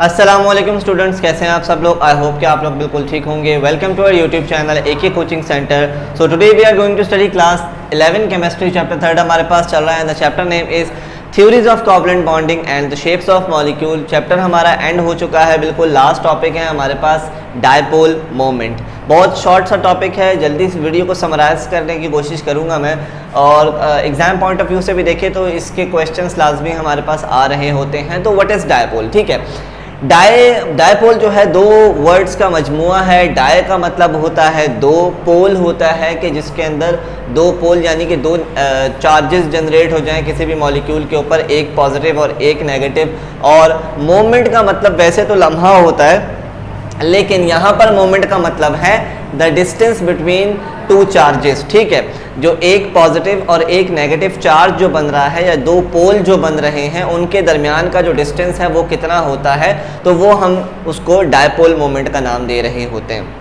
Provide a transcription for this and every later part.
अस्सलामुअलैकुम स्टूडेंट्स, कैसे हैं आप सब लोग। आई होप कि आप लोग बिल्कुल ठीक होंगे। Welcome to our YouTube channel AK coaching centre. So today we are going to study class 11 chemistry chapter 3 हमारे पास चल रहा है। The chapter name is theories of covalent bonding and the shapes of molecule. चैप्टर हमारा end हो चुका है, बिल्कुल लास्ट टॉपिक है हमारे पास डायपोल मोमेंट। बहुत शॉर्ट सा टॉपिक है, जल्दी इस वीडियो को समराइज करने की कोशिश करूंगा मैं। और एग्जाम पॉइंट ऑफ व्यू से भी देखें तो इसके क्वेश्चंस लाजमी हमारे पास आ रहे होते हैं। तो व्हाट इज डायपोल, ठीक है। डायपोल जो है दो वर्ड्स का मजमुआ है। डाय का मतलब होता है दो, पोल होता है कि जिसके अंदर दो पोल यानी कि दो चार्जेस जनरेट हो जाएं किसी भी मॉलिक्यूल के ऊपर, एक पॉजिटिव और एक नेगेटिव। और मोमेंट का मतलब वैसे तो लम्हा होता है, लेकिन यहाँ पर मोमेंट का मतलब है the distance between two charges, ठीक है। जो एक पॉजिटिव और एक नेगेटिव चार्ज जो बन रहा है या दो पोल जो बन रहे हैं उनके दरमियान का जो डिस्टेंस है वो कितना होता है, तो वो हम उसको डायपोल मोमेंट का नाम दे रहे होते हैं।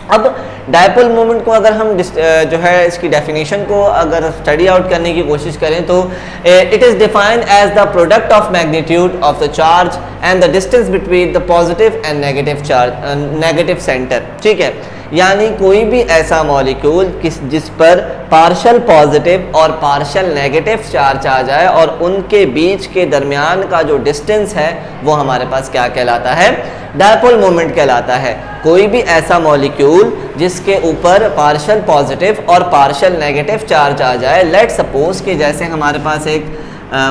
अब डायपोल मोमेंट को अगर हम जो है इसकी डेफिनेशन को अगर स्टडी आउट करने की कोशिश करें तो it is defined as the product of magnitude of the charge and the distance between the positive and negative charge, negative centre, ठीक है। यानी कोई भी ऐसा मॉलिक्यूल जिस पर पार्शल पॉजिटिव और पार्शल नेगेटिव चार्ज आ जाए और उनके बीच के दरमियान का जो डिस्टेंस है वो हमारे पास क्या कहलाता है, डायपोल मोमेंट कहलाता है। कोई भी ऐसा मॉलिक्यूल जिसके ऊपर पार्शल पॉजिटिव और पार्शल नेगेटिव चार्ज आ जाए, लेट सपोज कि जैसे हमारे पास एक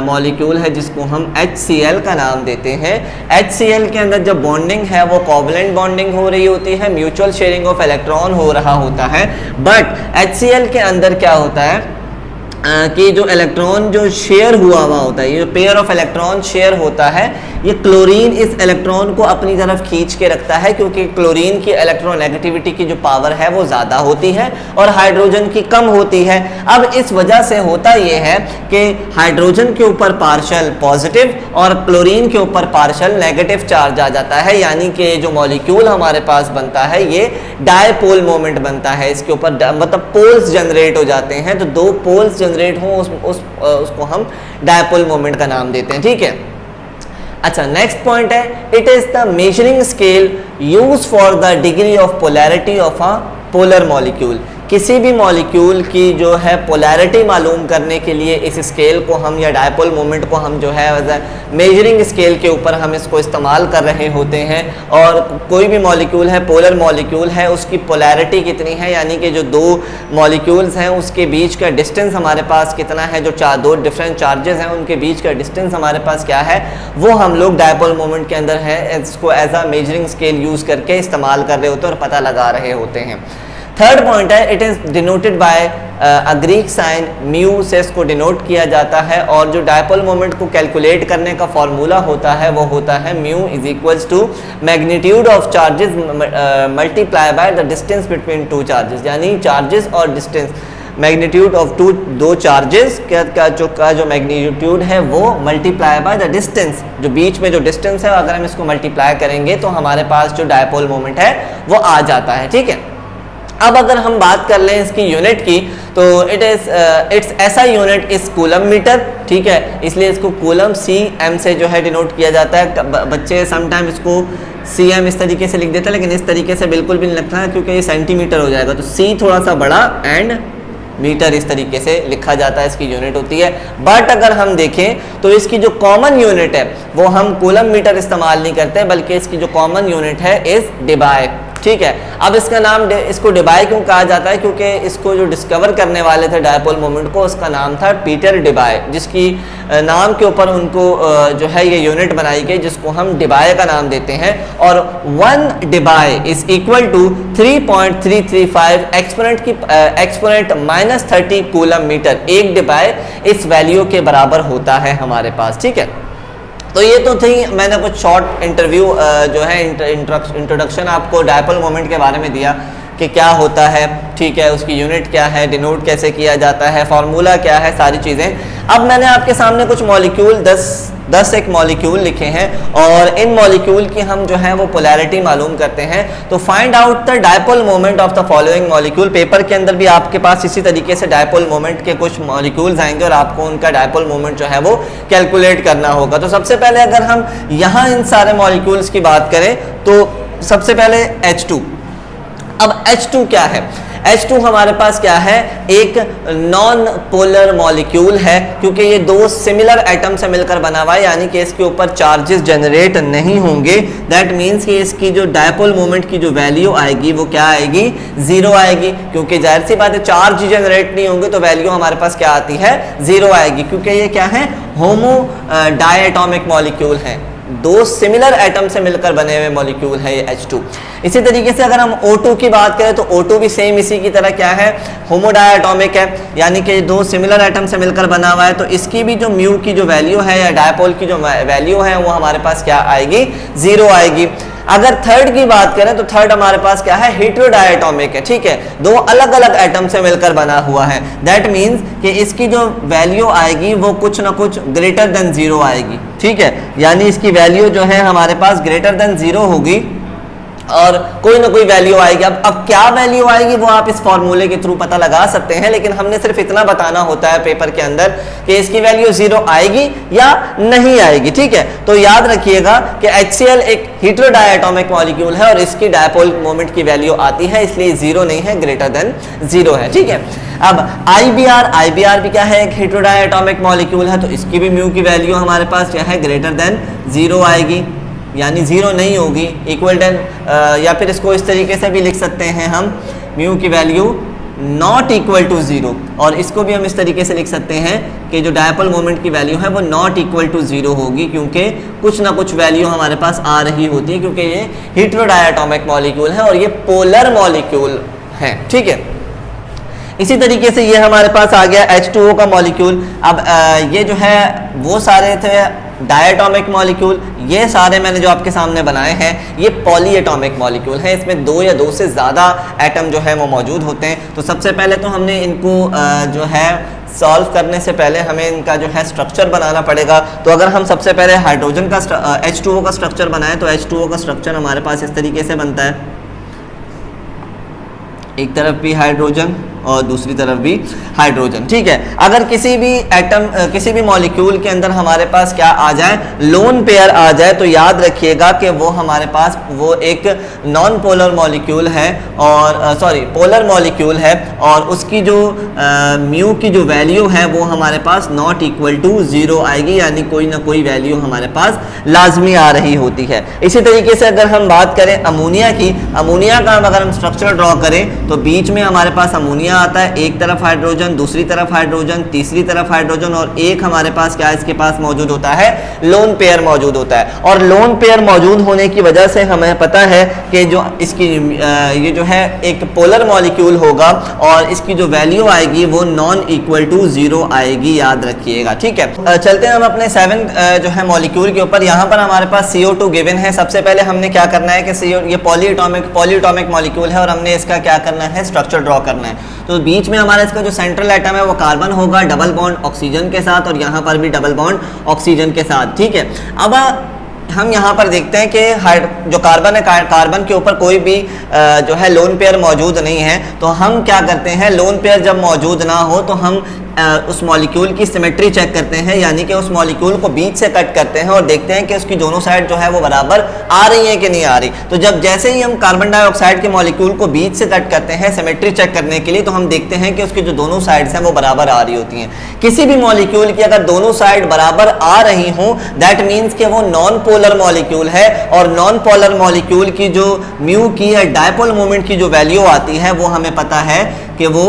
मॉलिक्यूल है जिसको हम HCl का नाम देते हैं। HCl के अंदर जब बॉन्डिंग है वो कोवलेंट बॉन्डिंग हो रही होती है, म्यूचुअल शेयरिंग ऑफ इलेक्ट्रॉन हो रहा होता है। बट HCl के अंदर क्या होता है कि जो इलेक्ट्रॉन जो शेयर हुआ होता है, ये पेयर ऑफ इलेक्ट्रॉन शेयर होता है, ये क्लोरीन इस इलेक्ट्रॉन को अपनी तरफ खींच के रखता है, क्योंकि क्लोरीन की इलेक्ट्रोनेगेटिविटी की जो पावर है वो ज़्यादा होती है और हाइड्रोजन की कम होती है। अब इस वजह से होता ये है कि हाइड्रोजन के ऊपर पार्शल पॉजिटिव और क्लोरीन के ऊपर पार्शल नेगेटिव चार्ज आ जाता है, यानी कि जो मॉलिक्यूल हमारे पास बनता है ये डायपोल मोमेंट बनता है। इसके ऊपर मतलब पोल्स जनरेट हो जाते हैं, तो दो पोल्स जनरेट हो उसको हम डायपोल मोमेंट का नाम देते हैं, ठीक है। अच्छा, नेक्स्ट पॉइंट है, it is the measuring scale use for the degree of polarity of a polar molecule. किसी भी मॉलिक्यूल की जो है पोलैरिटी मालूम करने के लिए इस स्केल को हम या डायपोल मोमेंट को हम जो है मेजरिंग स्केल के ऊपर हम इसको इस्तेमाल कर रहे होते हैं। और कोई भी मॉलिक्यूल है, पोलर मॉलिक्यूल है, उसकी पोलैरिटी कितनी है, यानी कि जो दो मॉलिक्यूल्स हैं उसके बीच का डिस्टेंस हमारे पास कितना है, जो दो डिफरेंट चार्जेस हैं उनके बीच का डिस्टेंस हमारे पास क्या है, वो हम लोग डायपोल मोमेंट के अंदर है इसको as a measuring scale use करके इस्तेमाल कर रहे होते हैं और पता लगा रहे होते हैं। थर्ड पॉइंट है, it is denoted by a Greek sign mu से इसको डिनोट किया जाता है। और जो डायपोल मोमेंट को कैलकुलेट करने का फॉर्मूला होता है वो होता है mu is equals to magnitude of charges multiply by the distance between two charges, यानी चार्जेस और डिस्टेंस, मैग्नीट्यूड ऑफ दो चार्जेस का जो मैग्नीट्यूड है वो मल्टीप्लाई बाय द डिस्टेंस, जो बीच में जो डिस्टेंस है अगर हम इसको मल्टीप्लाई करेंगे तो हमारे पास जो डायपोल मोमेंट है वो आ जाता है, ठीक है। अब अगर हम बात कर लें इसकी यूनिट की तो इट्स ऐसा यूनिट इस कूलम मीटर, ठीक है, इसलिए इसको कूलम CM से जो है डिनोट किया जाता है। बच्चे समटाइम इसको CM इस तरीके से लिख देते हैं, लेकिन इस तरीके से बिल्कुल भी नहीं लिखना है क्योंकि ये सेंटीमीटर हो जाएगा। तो C थोड़ा सा बड़ा एंड मीटर इस तरीके से लिखा जाता है, इसकी यूनिट होती है। बट अगर हम देखें तो इसकी जो कॉमन यूनिट है वो हम कूलम मीटर इस्तेमाल नहीं करते, बल्कि इसकी जो कॉमन यूनिट है इस डिबाई, ठीक है। अब इसका नाम इसको डिबाई क्यों कहा जाता है, क्योंकि इसको जो डिस्कवर करने वाले थे डायपोल मोमेंट को, उसका नाम था पीटर डिबाई, जिसकी नाम के ऊपर उनको जो है ये यूनिट बनाई गई जिसको हम डिबाई का नाम देते हैं। और 1 debye is equal to 3.335 exponent -30 coulomb metre. एक डिबाई इस वैल्यू के बराबर होता है हमारे पास, ठीक है। तो ये तो थी, मैंने कुछ शॉर्ट इंटरव्यू जो है इंट्रोडक्शन आपको डायपोल मोमेंट के बारे में दिया। कि क्या होता है, ठीक है, उसकी यूनिट क्या है, डिनोट कैसे किया जाता है, फार्मूला क्या है, सारी चीज़ें। अब मैंने आपके सामने कुछ मॉलिक्यूल 10 एक मॉलिक्यूल लिखे हैं और इन मॉलिक्यूल की हम जो है वो पोलैरिटी मालूम करते हैं। तो find out the dipole moment of the following molecule. Paper के अंदर भी आपके पास इसी तरीके से डायपोल मोमेंट के कुछ मॉलिक्यूल्स आएंगे और आपको उनका डायपोल मोमेंट जो है वो कैलकुलेट करना होगा। तो सबसे पहले अगर हम यहाँ इन सारे मॉलिक्यूल्स की बात करें तो सबसे पहले H2। अब H2 क्या है? H2 हमारे पास क्या है? एक नॉन पोलर मॉलिक्यूल है, क्योंकि ये दो सिमिलर एटम से मिलकर बना हुआ है, यानी कि इसके ऊपर चार्जेस जनरेट नहीं होंगे। दैट मीन्स कि इसकी जो डायपोल मोमेंट की जो वैल्यू आएगी वो क्या आएगी? 0 आएगी, क्योंकि जाहिर सी बात है चार्ज जनरेट नहीं होंगे तो वैल्यू हमारे पास क्या आती है? 0 आएगी, क्योंकि ये क्या है? होमो डायटोमिक मॉलिक्यूल है, दो सिमिलर एटम से मिलकर बने हुए मॉलिक्यूल है ये H2। इसी तरीके से अगर हम O2 की बात करें तो O2 भी सेम इसी की तरह क्या है? होमोडायटोमिक है, यानी कि दो सिमिलर एटम से मिलकर बना हुआ है। तो इसकी भी जो म्यू की जो वैल्यू है या डायपोल की जो वैल्यू है वो हमारे पास क्या आएगी? 0 आएगी। अगर थर्ड की बात करें तो थर्ड हमारे पास क्या है? हेटेरोडायटोमिक है, ठीक है, दो अलग अलग एटम से मिलकर बना हुआ है। दैट मीन्स कि इसकी जो वैल्यू आएगी वो कुछ ना कुछ ग्रेटर देन 0 आएगी, ठीक है, यानी इसकी वैल्यू जो है हमारे पास ग्रेटर देन 0 होगी और कोई ना कोई वैल्यू आएगी। अब क्या वैल्यू आएगी वो आप इस फॉर्मूले के थ्रू पता लगा सकते हैं, लेकिन हमने सिर्फ इतना बताना होता है पेपर के अंदर कि इसकी वैल्यू 0 आएगी या नहीं आएगी, ठीक है। तो याद रखिएगा कि HCl एक हेटेरोडायटोमिक मॉलिक्यूल है और इसकी डायपोल मोमेंट की वैल्यू आती है, इसलिए 0 नहीं है, ग्रेटर देन 0 है, ठीक है। अब IBr भी क्या है? एक हेटेरोडायटोमिक मॉलिक्यूल है, तो इसकी भी म्यू की वैल्यू हमारे पास क्या है? ग्रेटर देन 0 आएगी, यानी 0 नहीं होगी, इक्वल देन या फिर इसको इस तरीके से भी लिख सकते हैं हम, म्यू की वैल्यू नॉट इक्वल टू 0, और इसको भी हम इस तरीके से लिख सकते हैं कि जो डायपोल मोमेंट की वैल्यू है वो नॉट इक्वल टू 0 होगी, क्योंकि कुछ ना कुछ वैल्यू हमारे पास आ रही होती है, क्योंकि ये हेटेरोडायटोमिक मॉलिक्यूल है और ये पोलर मॉलिक्यूल है, ठीक है। इसी तरीके से ये हमारे पास आ गया H2O का मॉलिक्यूल। अब ये जो है वो सारे थे डायटोमिक मॉलिक्यूल, ये सारे मैंने जो आपके सामने बनाए हैं ये पॉलीएटॉमिक मॉलिक्यूल हैं, इसमें 2 या 2 से ज़्यादा एटम जो है वो मौजूद होते हैं। तो सबसे पहले तो हमने इनको जो है सॉल्व करने से पहले हमें इनका जो है स्ट्रक्चर बनाना पड़ेगा। तो अगर हम सबसे पहले हाइड्रोजन का H2O का स्ट्रक्चर बनाएं तो H2O का स्ट्रक्चर हमारे पास इस तरीके से बनता है, एक तरफ भी हाइड्रोजन और दूसरी तरफ भी हाइड्रोजन, ठीक है। अगर किसी भी एटम किसी भी मॉलिक्यूल के अंदर हमारे पास क्या आ जाए? लोन पेयर आ जाए, तो याद रखिएगा कि वो हमारे पास वो एक नॉन पोलर मॉलिक्यूल है और पोलर मॉलिक्यूल है, और उसकी जो म्यू की जो वैल्यू है वो हमारे पास नॉट इक्वल टू 0 आएगी, यानी कोई ना कोई वैल्यू हमारे पास लाजमी आ रही होती है। इसी तरीके से अगर हम बात करें अमोनिया की, अमोनिया का अगर हम स्ट्रक्चर ड्रॉ करें तो बीच में हमारे पास अमोनिया आता है, एक तरफ हाइड्रोजन, दूसरी तरफ हाइड्रोजन, तीसरी तरफ हाइड्रोजन, और एक हमारे पास क्या इसके पास मौजूद होता है? लोन पेयर मौजूद होता है। और लोन पेयर मौजूद होने की वजह से हमें पता है कि जो इसकी ये जो है एक पोलर मॉलिक्यूल होगा और इसकी जो वैल्यू आएगी वो नॉन इक्वल टू 0 आएगी, याद रखिएगा, ठीक है। चलते हैं हम अपने 7 जो है मॉलिक्यूल के ऊपर। यहाँ पर हमारे पास CO2 गिवन है। सबसे पहले हमने क्या करना है कि ये पॉलीएटॉमिक मॉलिक्यूल है और हमने इसका क्या करना है? स्ट्रक्चर ड्रॉ करना है। तो बीच में हमारा इसका जो सेंट्रल एटम है वो कार्बन होगा डबल बॉन्ड ऑक्सीजन के साथ, और यहाँ पर भी डबल बॉन्ड ऑक्सीजन के साथ, ठीक है। अब हम यहाँ पर देखते हैं कि जो कार्बन है, कार्बन के ऊपर कोई भी जो है लोन पेयर मौजूद नहीं है। तो हम क्या करते हैं? लोन पेयर जब मौजूद ना हो तो हम उस मॉलिक्यूल की सिमेट्री चेक करते हैं, यानी कि उस मॉलिक्यूल को बीच से कट करते हैं और देखते हैं कि उसकी दोनों साइड जो है वो बराबर आ रही है कि नहीं आ रही। तो जब जैसे ही हम कार्बन डाइऑक्साइड के मॉलिक्यूल को बीच से कट करते हैं सिमेट्री चेक करने के लिए, तो हम देखते हैं कि उसकी जो दोनों साइड्स हैं वो बराबर आ रही होती हैं। किसी भी मॉलिक्यूल की अगर दोनों साइड बराबर आ रही हों, दैट मीन्स कि वो नॉन पोलर मॉलिक्यूल है, और नॉन पोलर मॉलिक्यूल की जो म्यू की या डायपोल मोमेंट की जो वैल्यू आती है वो हमें पता है कि वो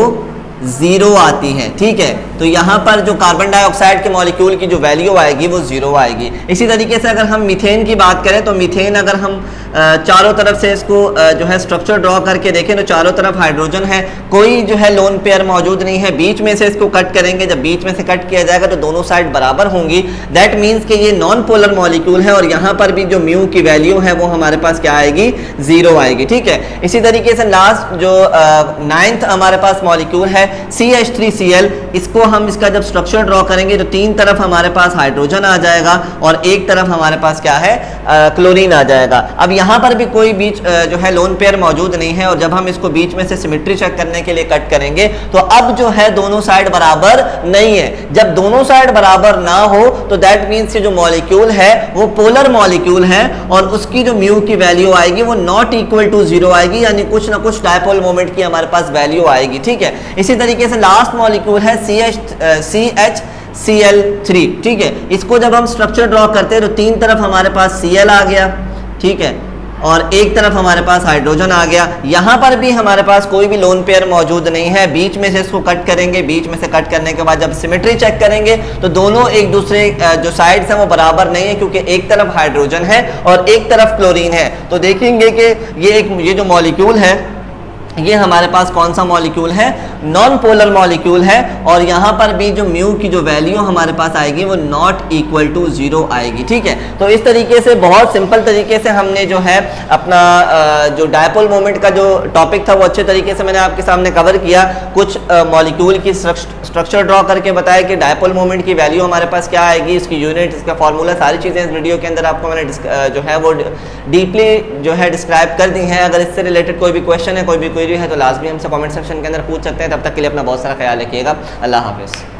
0 आती है, ठीक है। तो यहाँ पर जो कार्बन डाइऑक्साइड के मॉलिक्यूल की जो वैल्यू आएगी वो 0 आएगी। इसी तरीके से अगर हम मीथेन की बात करें तो मीथेन अगर हम चारों तरफ से इसको जो है स्ट्रक्चर ड्रॉ करके देखें तो चारों तरफ हाइड्रोजन है, कोई जो है लोन पेयर मौजूद नहीं है। बीच में से इसको कट करेंगे, जब बीच में से कट किया जाएगा तो दोनों साइड बराबर होंगी। दैट मीन्स कि ये नॉन पोलर मॉलिक्यूल है और यहाँ पर भी जो म्यू की वैल्यू है वो हमारे पास क्या आएगी, 0 आएगी। ठीक है, इसी तरीके से लास्ट जो 9th हमारे पास मॉलिक्यूल है CH3Cl, इसको हम इसका जब स्ट्रक्चर ड्रॉ करेंगे तो तीन तरफ हमारे पास हाइड्रोजन आ जाएगा और एक तरफ हमारे पास क्या है, क्लोरीन आ जाएगा। अब यहाँ पर भी कोई बीच जो है लोन पेयर मौजूद नहीं है और जब हम इसको बीच में से सिमेट्री चेक करने के लिए कट करेंगे तो अब जो है दोनों साइड बराबर नहीं है। जब दोनों साइड बराबर ना हो तो दैट मीन्स कि जो मॉलिक्यूल है वो पोलर मॉलिक्यूल है और उसकी जो म्यू की वैल्यू आएगी वो नॉट इक्वल टू 0 आएगी, यानी कुछ ना कुछ डायपोल मोमेंट की हमारे पास वैल्यू आएगी। ठीक है, इसी तरीके से लास्ट मॉलिक्यूल है CHCl3। ठीक है, इसको जब हम स्ट्रक्चर ड्रॉ करते हैं तो तीन तरफ हमारे पास Cl आ गया, ठीक है, और एक तरफ हमारे पास हाइड्रोजन आ गया। यहाँ पर भी हमारे पास कोई भी लोन पेयर मौजूद नहीं है। बीच में से इसको कट करेंगे, बीच में से कट करने के बाद जब सिमेट्री चेक करेंगे तो दोनों एक दूसरे जो साइड्स हैं वो बराबर नहीं है, क्योंकि एक तरफ हाइड्रोजन है और एक तरफ क्लोरीन है। तो देखेंगे कि ये जो मॉलिक्यूल है ये हमारे पास कौन सा मॉलिक्यूल है, नॉन पोलर मॉलिक्यूल है और यहाँ पर भी जो म्यू की जो वैल्यू हमारे पास आएगी वो नॉट इक्वल टू 0 आएगी। ठीक है, तो इस तरीके से बहुत सिंपल तरीके से हमने जो है अपना जो डायपोल मोमेंट का जो टॉपिक था वो अच्छे तरीके से मैंने आपके सामने कवर किया। कुछ मॉलिक्यूल की स्ट्रक्चर ड्रॉ करके बताया कि डायपोल मोमेंट की वैल्यू हमारे पास क्या आएगी, इसकी यूनिट, इसका फॉर्मूला, सारी चीज़ें इस वीडियो के अंदर आपको मैंने जो है वो डीपली जो है डिस्क्राइब कर दी हैं। अगर इससे रिलेटेड कोई भी क्वेश्चन है, कोई भी क्वेरी है तो लाजमी हमसे कमेंट सेक्शन के अंदर पूछ सकते हैं। तब तक के लिए अपना बहुत सारा ख्याल रखिएगा। अल्लाह हाफिज़।